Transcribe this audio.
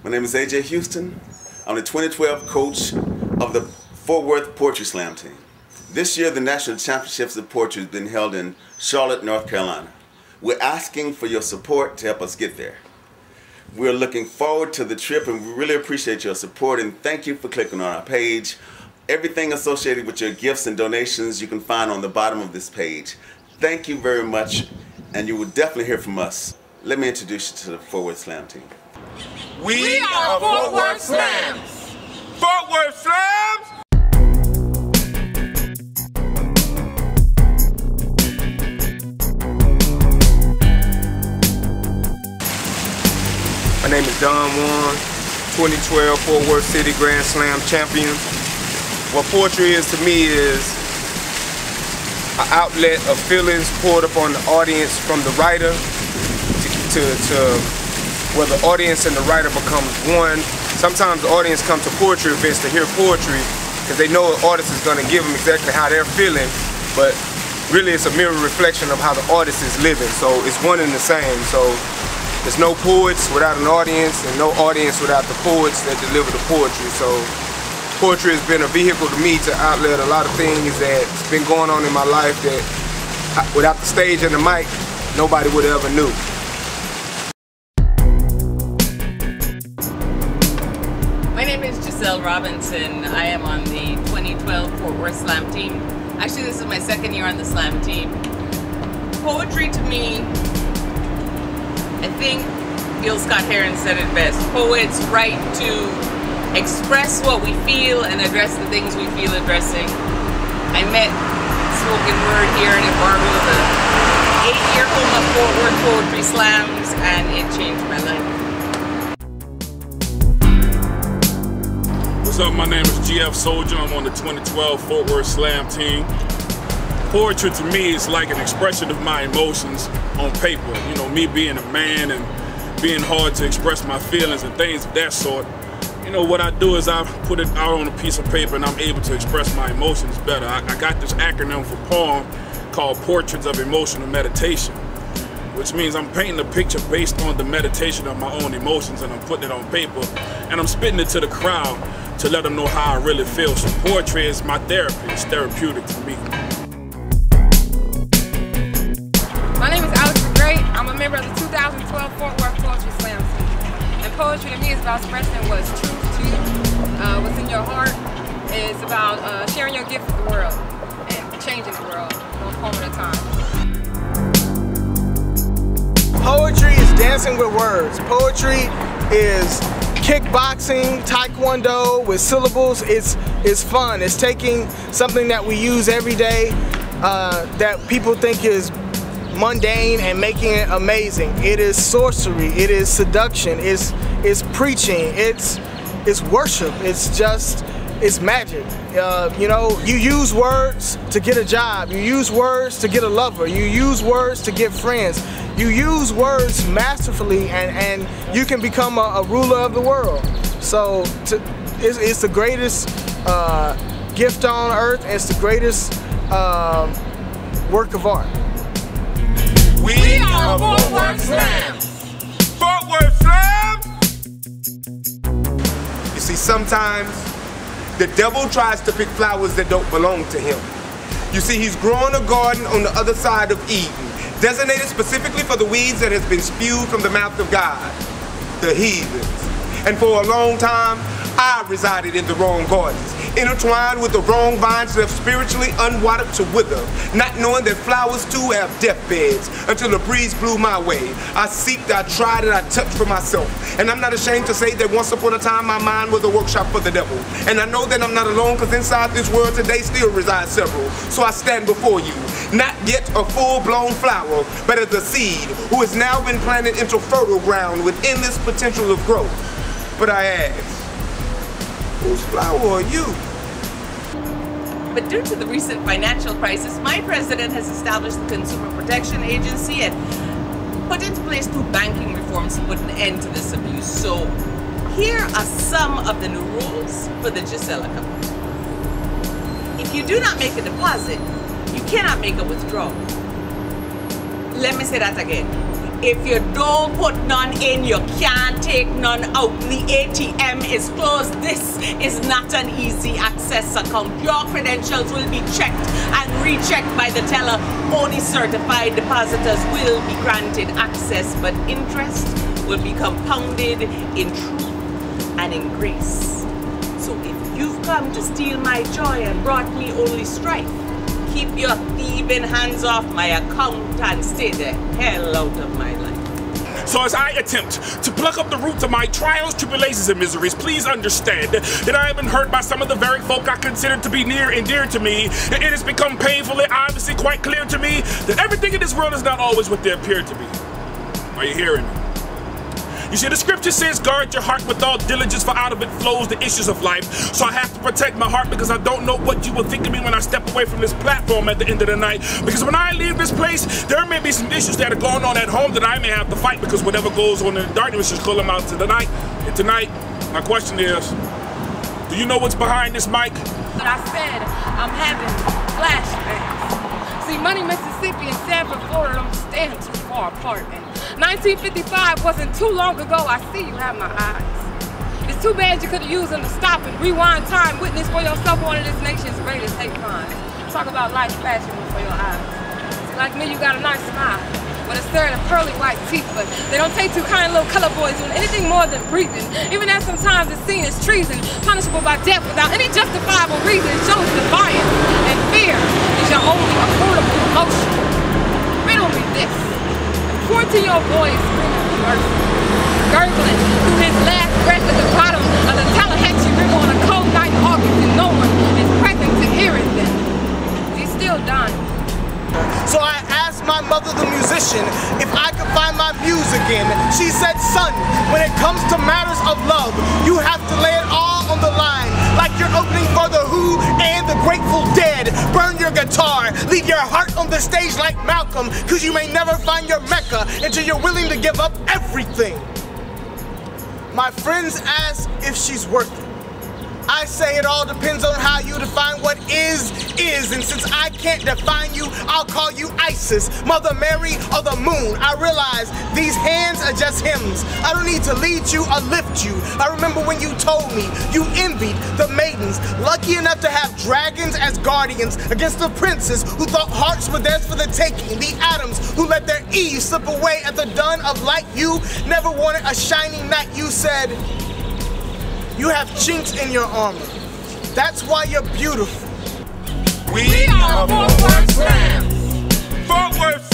My name is AJ Houston. I'm the 2012 coach of the Fort Worth Poetry Slam team. This year, the National Championships of Poetry has been held in Charlotte, North Carolina. We're asking for your support to help us get there. We're looking forward to the trip, and we really appreciate your support, and thank you for clicking on our page. Everything associated with your gifts and donations you can find on the bottom of this page. Thank you very much, and you will definitely hear from us. Let me introduce you to the Fort Worth Slam team. We are Fort Worth Slams! Fort Worth Slams! My name is Don Juan, 2012 Fort Worth City Grand Slam champion. What poetry is to me is an outlet of feelings poured upon the audience from the writer to where the audience and the writer becomes one. Sometimes the audience comes to poetry events to hear poetry because they know the artist is going to give them exactly how they're feeling, but really it's a mirror reflection of how the artist is living, so it's one and the same. So there's no poets without an audience and no audience without the poets that deliver the poetry. So poetry has been a vehicle to me to outlet a lot of things that's been going on in my life that without the stage and the mic, nobody would have ever knew. My name is Robinson. I am on the 2012 Fort Worth Slam team. Actually, this is my second year on the Slam team. Poetry to me, I think Gil Scott-Heron said it best. Poets write to express what we feel and address the things we feel addressing. I met spoken word here in Barbie with an 8-year home of Fort Worth Poetry Slams, and it changed my life. What's up, my name is GF Soldier. I'm on the 2012 Fort Worth Slam team. Poetry to me is like an expression of my emotions on paper. You know, me being a man and being hard to express my feelings and things of that sort. You know, what I do is I put it out on a piece of paper and I'm able to express my emotions better. I got this acronym for poem called Portraits of Emotional Meditation, which means I'm painting a picture based on the meditation of my own emotions, and I'm putting it on paper and I'm spitting it to the crowd to let them know how I really feel. So poetry is my therapy. It's therapeutic to me. My name is Alex Gray. I'm a member of the 2012 Fort Worth Poetry Slam team. And poetry to me is about expressing what's true to you, what's in your heart. It's about sharing your gift with the world and changing the world one poem at a time. Poetry is dancing with words. Poetry is kickboxing, taekwondo with syllables. It's fun. It's taking something that we use every day that people think is mundane and making it amazing. It is sorcery. It is seduction. It's preaching. It's worship. It's magic. You know, you use words to get a job. You use words to get a lover. You use words to get friends. You use words masterfully, and you can become a ruler of the world. So it's the greatest gift on earth. It's the greatest work of art. We are Fort Worth Slams! Fort Worth Slams! You see, sometimes the devil tries to pick flowers that don't belong to him. You see, he's growing a garden on the other side of Eden, designated specifically for the weeds that has been spewed from the mouth of God, the heathens. And for a long time, I resided in the wrong gardens, intertwined with the wrong vines left spiritually unwatered to wither, not knowing that flowers too have deathbeds, until the breeze blew my way. I seeked, I tried, and I touched for myself. And I'm not ashamed to say that once upon a time my mind was a workshop for the devil. And I know that I'm not alone, because inside this world today still reside several. So I stand before you, not yet a full-blown flower, but as a seed who has now been planted into fertile ground with endless potential of growth. But I ask, whose flower are you? But due to the recent financial crisis, my president has established the Consumer Protection Agency and put into place 2 banking reforms to put an end to this abuse. So here are some of the new rules for the Gisela account. If you do not make a deposit, you cannot make a withdrawal. Let me say that again. If you don't put none in, you can't take none out. The ATM is closed. This is not an easy access account. Your credentials will be checked and rechecked by the teller. Only certified depositors will be granted access, but interest will be compounded in truth and in grace. So if you've come to steal my joy and brought me only strife, keep your thieving hands off my account and stay the hell out of my life. So as I attempt to pluck up the roots of my trials, tribulations, and miseries, please understand that I have been hurt by some of the very folk I consider to be near and dear to me. And it has become painfully, obviously quite clear to me that everything in this world is not always what they appear to be. Are you hearing me? You see, the scripture says, guard your heart with all diligence, for out of it flows the issues of life. So I have to protect my heart, because I don't know what you will think of me when I step away from this platform at the end of the night. Because when I leave this place, there may be some issues that are going on at home that I may have to fight, because whatever goes on in the darkness is calling out to the night. And tonight, my question is, do you know what's behind this mic? But I said, I'm having flashbacks. See, Money, Mississippi and Sanford, Florida don't stand too far apart. And 1955 wasn't too long ago. I see you have my eyes. It's too bad you could have used them to stop and rewind time, witness for yourself one of this nation's greatest hate crimes. Talk about life flashing before your eyes. See, like me, you got a nice smile with a set of pearly white teeth, but they don't take two kind little color boys doing anything more than breathing. Even as sometimes it's seen as treason, punishable by death without any justifiable reason. It shows defiance, and fear is your only affordable emotion. Riddle me this. 14-year-old boy is screaming for mercy, gurgling through his last breath at the bottom of the Tallahatchie River on a cold night in August, and no one is present to hear it then. He's still dying. So I asked my mother, the musician, if I could find my muse again. She said, son, when it comes to matters of love, you have to lay it all on the line. Like you're opening for The Who and the Grateful Dead. Burn your guitar, leave your heart on the stage like Malcolm, cause you may never find your Mecca until you're willing to give up everything. My friends ask if she's worth it. I say it all depends on how you define what is, and since I can't define you, I'll call you Isis, Mother Mary, or the moon. I realize these hands are just hymns. I don't need to lead you or lift you. I remember when you told me you envied the maidens, lucky enough to have dragons as guardians against the princes who thought hearts were theirs for the taking, the Adams who let their Eve slip away at the dawn of light. You never wanted a shining knight. You said, you have chinks in your armor. That's why you're beautiful. We are Fort Worth Slams. Fort Worth